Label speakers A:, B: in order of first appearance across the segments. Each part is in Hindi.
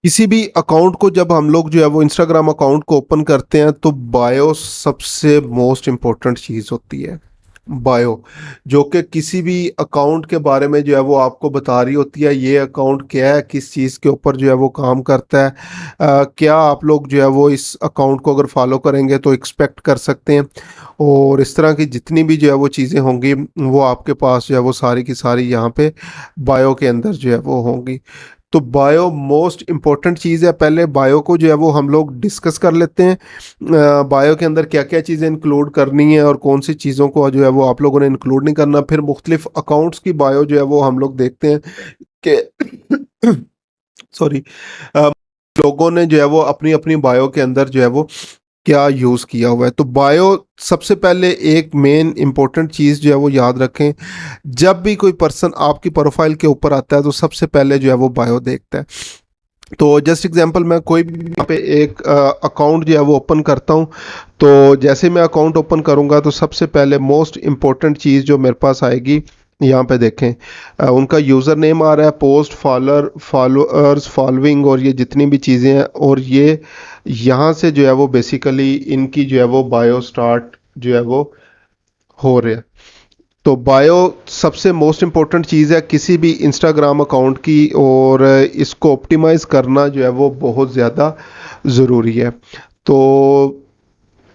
A: किसी भी अकाउंट को जब हम लोग जो है वो इंस्टाग्राम अकाउंट को ओपन करते हैं तो बायो सबसे मोस्ट इम्पोर्टेंट चीज़ होती है। बायो जो कि किसी भी अकाउंट के बारे में जो है वो आपको बता रही होती है, ये अकाउंट क्या है, किस चीज़ के ऊपर जो है वो काम करता है, क्या आप लोग जो है वो इस अकाउंट को अगर फॉलो करेंगे तो एक्सपेक्ट कर सकते हैं। और इस तरह की जितनी भी जो है वो चीज़ें होंगी वो आपके पास जो है वो सारी की सारी यहाँ पे बायो के अंदर जो है वो होंगी। तो बायो मोस्ट इम्पोर्टेंट चीज़ है। पहले बायो को जो है वो हम लोग डिस्कस कर लेते हैं। बायो के अंदर क्या क्या चीज़ें इंक्लूड करनी है और कौन सी चीज़ों को जो है वो आप लोगों ने इंक्लूड नहीं करना। फिर मुख्तलिफ अकाउंट्स की बायो जो है वो हम लोग देखते हैं कि सॉरी, लोगों ने जो है वो अपनी अपनी बायो के अंदर जो है वो क्या यूज़ किया हुआ है। तो बायो सबसे पहले एक मेन इंपॉर्टेंट चीज़ जो है वो याद रखें। जब भी कोई पर्सन आपकी प्रोफाइल के ऊपर आता है तो सबसे पहले जो है वो बायो देखता है। तो जस्ट एग्जांपल, मैं कोई भी यहाँ पे एक अकाउंट जो है वो ओपन करता हूँ। तो जैसे मैं अकाउंट ओपन करूँगा तो सबसे पहले मोस्ट इम्पोर्टेंट चीज़ जो मेरे पास आएगी, यहाँ पे देखें, उनका यूज़र नेम आ रहा है, पोस्ट, फॉलोअर्स, फॉलोइंग, और ये जितनी भी चीज़ें हैं, और ये यहाँ से जो है वो बेसिकली इनकी जो है वो बायो स्टार्ट जो है वो हो रहा है। तो बायो सबसे मोस्ट इम्पोर्टेंट चीज़ है किसी भी इंस्टाग्राम अकाउंट की, और इसको ऑप्टिमाइज करना जो है वो बहुत ज़्यादा ज़रूरी है। तो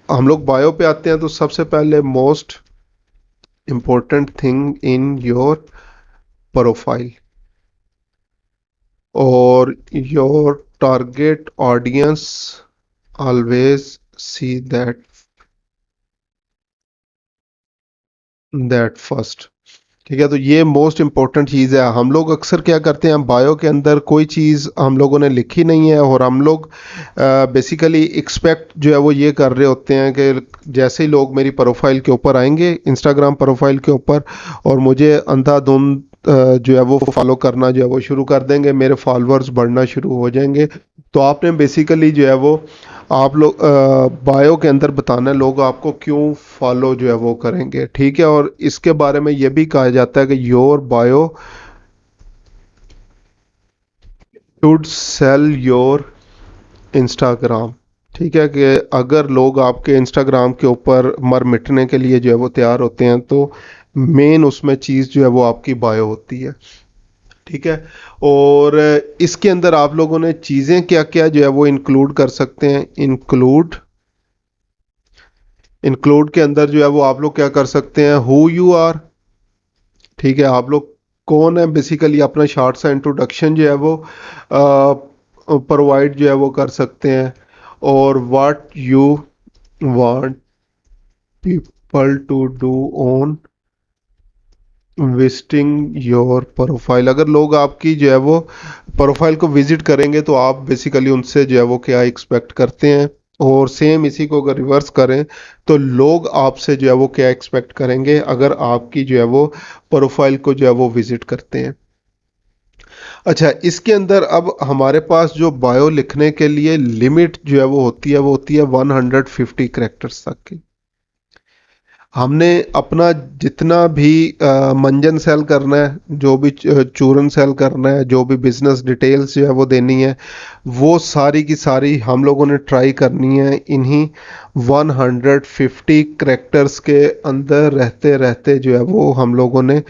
A: हम लोग बायो पे आते हैं। तो सबसे पहले most important thing in your profile और your target audience always see that first. ठीक है, तो ये मोस्ट इम्पोर्टेंट चीज़ है। हम लोग अक्सर क्या करते हैं, बायो के अंदर कोई चीज़ हम लोगों ने लिखी नहीं है और हम लोग बेसिकली एक्सपेक्ट जो है वो ये कर रहे होते हैं कि जैसे ही लोग मेरी प्रोफाइल के ऊपर आएंगे, इंस्टाग्राम प्रोफाइल के ऊपर, और मुझे अंधाधुंध जो है वो फॉलो करना जो है वो शुरू कर देंगे, मेरे फॉलोअर्स बढ़ना शुरू हो जाएंगे। तो आपने बेसिकली जो है वो आप लोग बायो के अंदर बताना है लोग आपको क्यों फॉलो जो है वो करेंगे। ठीक है, और इसके बारे में ये भी कहा जाता है कि your bio should sell your Instagram. ठीक है, कि अगर लोग आपके इंस्टाग्राम के ऊपर मर मिटने के लिए जो है वो तैयार होते हैं तो मेन उसमें चीज़ जो है वो आपकी बायो होती है। ठीक है, और इसके अंदर आप लोगों ने चीज़ें क्या क्या जो है वो इंक्लूड कर सकते हैं। इंक्लूड के अंदर जो है वो आप लोग क्या कर सकते हैं, हु यू आर। ठीक है, आप लोग कौन है, बेसिकली अपना शॉर्ट सा इंट्रोडक्शन जो है वो प्रोवाइड जो है वो कर सकते हैं। और what you want people to do on visiting your profile. अगर लोग आपकी जो है वो प्रोफाइल को विजिट करेंगे तो आप बेसिकली उनसे जो है वो क्या एक्सपेक्ट करते हैं। और सेम इसी को अगर रिवर्स करें तो लोग आपसे जो है वो क्या एक्सपेक्ट करेंगे अगर आपकी जो है वो प्रोफाइल को जो है वो विजिट करते हैं। अच्छा, इसके अंदर अब हमारे पास जो बायो लिखने के लिए लिमिट जो है वो होती है 150 करेक्टर्स तक की। हमने अपना जितना भी मंजन सेल करना है, जो भी चूरन सेल करना है, जो भी बिजनेस डिटेल्स जो है वो देनी है, वो सारी की सारी हम लोगों ने ट्राई करनी है इन्हीं 150 करेक्टर्स के अंदर रहते रहते जो है वो हम लोगों ने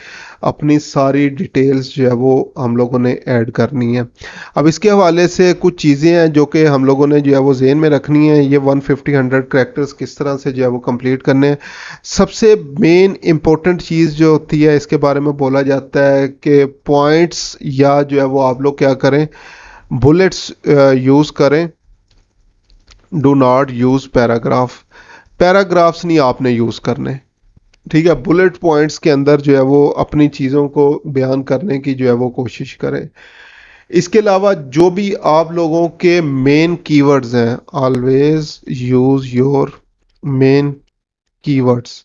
A: अपनी सारी डिटेल्स जो है वो हम लोगों ने ऐड करनी है। अब इसके हवाले से कुछ चीज़ें हैं जो कि हम लोगों ने जो है वो जेहन में रखनी है। ये 150 करेक्टर्स किस तरह से जो है वो कंप्लीट करने हैं। सबसे मेन इंपॉर्टेंट चीज़ जो होती है इसके बारे में बोला जाता है कि पॉइंट्स, या जो है वो आप लोग क्या करें, बुलेट्स यूज़ करें। Do not use paragraph. Paragraphs नहीं आपने यूज़ करने। ठीक है, बुलेट पॉइंट्स के अंदर जो है वो अपनी चीज़ों को बयान करने की जो है वो कोशिश करें। इसके अलावा जो भी आप लोगों के मेन कीवर्ड्स हैं, always use your main keywords.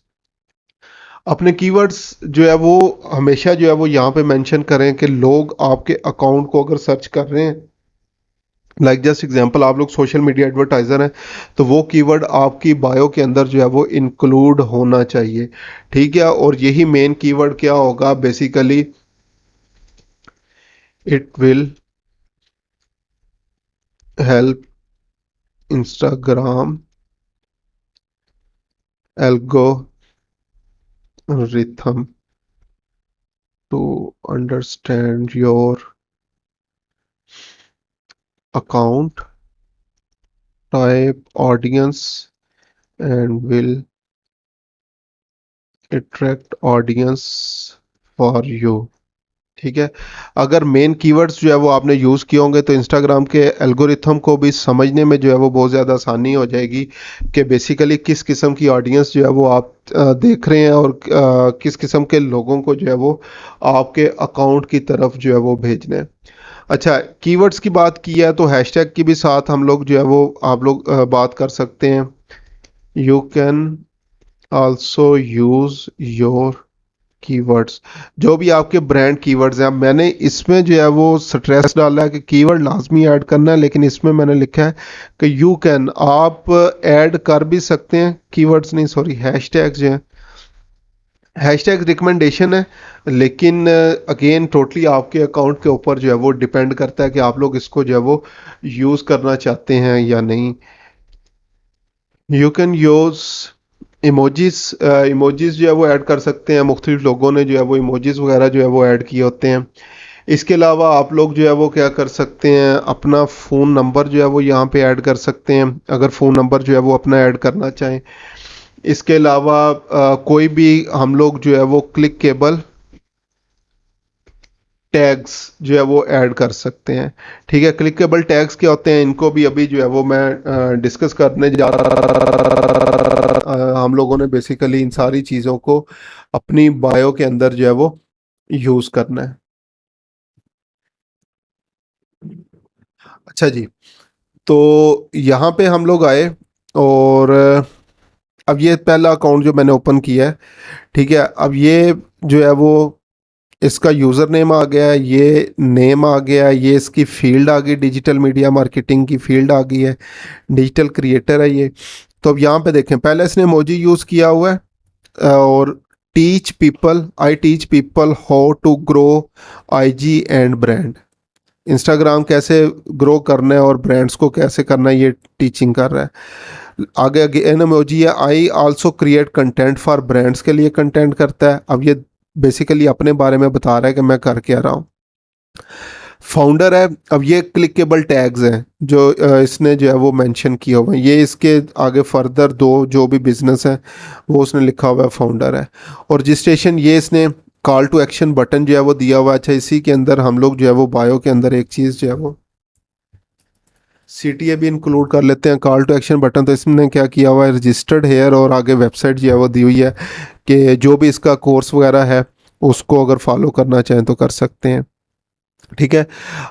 A: अपने कीवर्ड्स जो है वो हमेशा जो है वो यहाँ पे मेंशन करें कि लोग आपके अकाउंट को अगर सर्च कर रहे हैं, लाइक जस्ट एग्जांपल, आप लोग सोशल मीडिया एडवर्टाइजर हैं तो वो कीवर्ड आपकी बायो के अंदर जो है वो इंक्लूड होना चाहिए। ठीक है, और यही मेन कीवर्ड क्या होगा, basically it will help Instagram algorithm to understand your account type audience and will attract audience for you. ठीक है। अगर मेन कीवर्ड्स जो है वो आपने यूज़ किए होंगे तो इंस्टाग्राम के एल्गोरिथम को भी समझने में जो है वो बहुत ज़्यादा आसानी हो जाएगी कि बेसिकली किस किस्म की ऑडियंस जो है वो आप देख रहे हैं और किस किस्म के लोगों को जो है वो आपके अकाउंट की तरफ जो है वो भेजना है। अच्छा, कीवर्ड्स की बात की है तो हैशटैग की भी साथ हम लोग जो है वो आप लोग बात कर सकते हैं। You can also use your keywords, जो भी आपके ब्रांड कीवर्ड्स हैं। मैंने इसमें जो है वो स्ट्रेस डाला है कि कीवर्ड लाजमी ऐड करना है, लेकिन इसमें मैंने लिखा है कि यू कैन, आप ऐड कर भी सकते हैं, कीवर्ड्स नहीं सॉरी हैशटैग्स जो हैं। हैशटैग रिकमेंडेशन है, लेकिन अगेन टोटली आपके अकाउंट के ऊपर जो है वो डिपेंड करता है कि आप लोग इसको जो है वो यूज़ करना चाहते हैं या नहीं। You can use emojis, emojis जो है वो ऐड कर सकते हैं। मुख्तलिफ लोगों ने जो है वो इमोजीज वगैरह जो है वो ऐड किए होते हैं। इसके अलावा आप लोग जो है वो क्या कर सकते हैं, अपना फ़ोन नंबर जो है वो यहाँ पे ऐड कर सकते हैं, अगर फ़ोन नंबर जो है वो अपना ऐड करना चाहें। इसके अलावा कोई भी हम लोग जो है वो क्लिकेबल टैग्स जो है वो ऐड कर सकते हैं। ठीक है, क्लिकेबल टैग्स क्या होते हैं, इनको भी अभी जो है वो मैं डिस्कस करने जा हम लोगों ने बेसिकली इन सारी चीज़ों को अपनी बायो के अंदर जो है वो यूज़ करना है। अच्छा जी, तो यहाँ पे हम लोग आए और अब ये पहला अकाउंट जो मैंने ओपन किया है, ठीक है। अब ये जो है वो इसका यूज़र नेम आ गया है, ये नेम आ गया है, ये इसकी फील्ड आ गई, डिजिटल मीडिया मार्केटिंग की फील्ड आ गई है, डिजिटल क्रिएटर है ये। तो अब यहाँ पे देखें, पहले इसने इमोजी यूज़ किया हुआ है और teach people, I teach people how to grow IG and brand. Instagram कैसे ग्रो करना है और ब्रांड्स को कैसे करना है ये टीचिंग कर रहा है। आगे अगेन इमोजी है, I also create content for brands के लिए कंटेंट करता है। अब ये बेसिकली अपने बारे में बता रहा है कि मैं कर क्या रहा हूँ। फाउंडर है, अब ये क्लिकेबल टैग्स हैं जो इसने जो है वो मेंशन किया हुआ है। ये इसके आगे फर्दर दो जो भी बिजनेस है वो उसने लिखा हुआ है, फाउंडर है। और रजिस्ट्रेशन ये इसने कॉल टू एक्शन बटन जो है वो दिया हुआ है। अच्छा, इसी के अंदर हम लोग जो है वो बायो के अंदर एक चीज़ जो है वो सीटीए भी इंक्लूड कर लेते हैं, कॉल टू एक्शन बटन। तो इसने क्या किया हुआ है, रजिस्टर्ड हेयर और आगे वेबसाइट जो है वो दी हुई है कि जो भी इसका कोर्स वगैरह है उसको अगर फॉलो करना चाहें तो कर सकते हैं। ठीक है।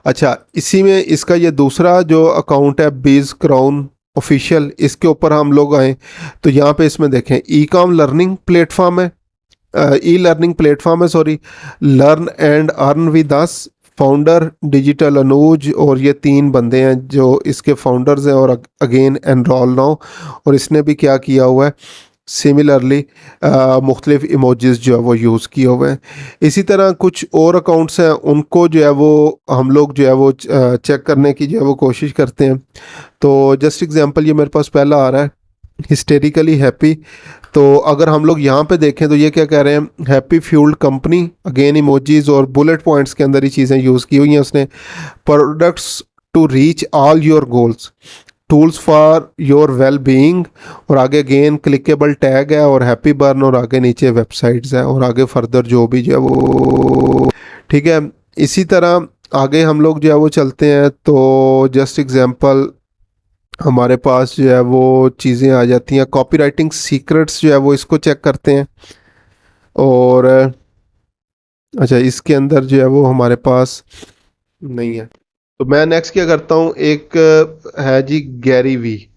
A: अच्छा, इसी में इसका ये दूसरा जो अकाउंट है बीज क्राउन ऑफिशियल, इसके ऊपर हम लोग आए तो यहाँ पे इसमें देखें ई कॉम लर्निंग प्लेटफॉर्म है, ई लर्निंग प्लेटफॉर्म है sorry, learn and earn with us, founder digital Anuj, और ये तीन बंदे हैं जो इसके फाउंडर्स हैं। और अगेन एनरोल नाउ, और इसने भी क्या किया हुआ है, सिमिलरली मुख्तलिफ इमोजीज जो है वो यूज़ किए हुए हैं। इसी तरह कुछ और अकाउंट्स हैं, उनको जो है वो हम लोग जो है वो चेक करने की जो है वो कोशिश करते हैं। तो जस्ट एग्जांपल ये मेरे पास पहला आ रहा है, हिस्टेरिकली हैप्पी। तो अगर हम लोग यहाँ पे देखें तो ये क्या कह रहे हैं, happy fueled company, again emojis और बुलेट पॉइंट्स के अंदर ही चीज़ें यूज़ की हुई हैं उसने। Products to reach all your goals, tools for your well being, और आगे अगेन क्लिकेबल टैग है और हैप्पी बर्न, और आगे नीचे वेबसाइट्स है, और आगे फर्दर जो भी जो है वो ठीक है। इसी तरह आगे हम लोग जो है वो चलते हैं तो जस्ट एग्जांपल हमारे पास जो है वो चीज़ें आ जाती हैं, कॉपी राइटिंग सीक्रेट्स जो है वो इसको चेक करते हैं। और अच्छा, इसके अंदर जो है वो हमारे पास नहीं है। तो मैं नेक्स्ट क्या करता हूँ, एक है जी गैरी वी,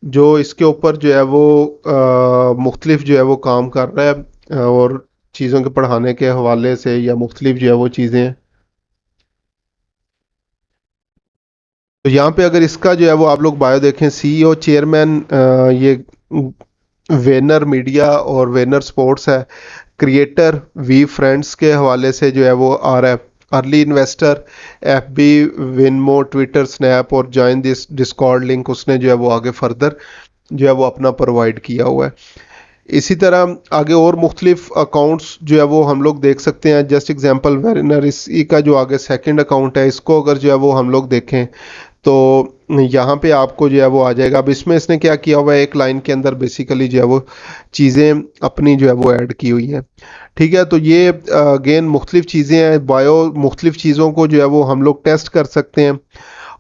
A: जो इसके ऊपर जो है वो मुख्तलिफ जो है वो काम कर रहा है और चीज़ों के पढ़ाने के हवाले से या मुख्तलिफ जो है वो चीज़ें हैं। तो यहाँ पे अगर इसका जो है वो आप लोग बायो देखें, सीईओ चेयरमैन, ये वेनर मीडिया और वेनर स्पोर्ट्स है, क्रिएटर वी फ्रेंड्स के हवाले से जो है वो आ रहा है। Early investor, FB, Venmo, Twitter, Snap और जॉइन दिस डिस्कॉर्ड लिंक उसने जो है वो आगे फर्दर जो है वो अपना प्रोवाइड किया हुआ है। इसी तरह आगे और मुख्तलिफ अकाउंट्स जो है वो हम लोग देख सकते हैं। जस्ट एग्जांपल वेरिनर, इसी का जो आगे सेकंड अकाउंट है, इसको अगर जो है वो हम लोग देखें तो यहाँ पे आपको जो है वो आ जाएगा। अब इसमें इसने क्या किया हुआ है, एक लाइन के अंदर बेसिकली जो है वो चीज़ें अपनी जो है वो ऐड की हुई हैं। ठीक है, तो ये अगेन मुख्तलिफ चीज़ें हैं, बायो मुख्तलिफ चीज़ों को जो है वो हम लोग टेस्ट कर सकते हैं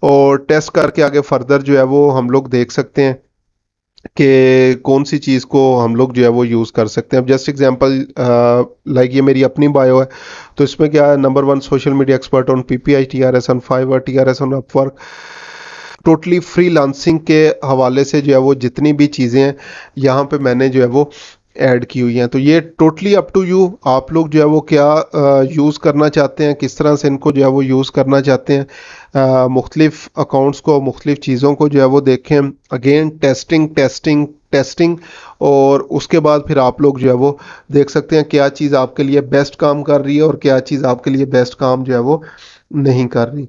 A: और टेस्ट करके आगे फर्दर जो है वो हम लोग देख सकते हैं कि कौन सी चीज़ को हम लोग जो है वो यूज़ कर सकते हैं। अब जस्ट एग्जांपल लाइक ये मेरी अपनी बायो है, तो इसमें क्या है, number 1 social media expert on PPI, TRS on Fiverr, TRS on Upwork, totally freelancing के हवाले से जो है वो जितनी भी चीज़ें हैं यहाँ पे मैंने जो है वो ऐड की हुई हैं। तो ये टोटली अप टू यू, आप लोग जो है वो क्या यूज़ करना चाहते हैं, किस तरह से इनको जो है वो यूज़ करना चाहते हैं। मुख्तलिफ अकाउंट्स को, मुख्तलिफ चीज़ों को जो है वो देखें। अगेन टेस्टिंग टेस्टिंग टेस्टिंग, और उसके बाद फिर आप लोग जो है वो देख सकते हैं क्या चीज़ आपके लिए बेस्ट काम कर रही है और क्या चीज़ आपके लिए बेस्ट काम जो है वो नहीं कर रही।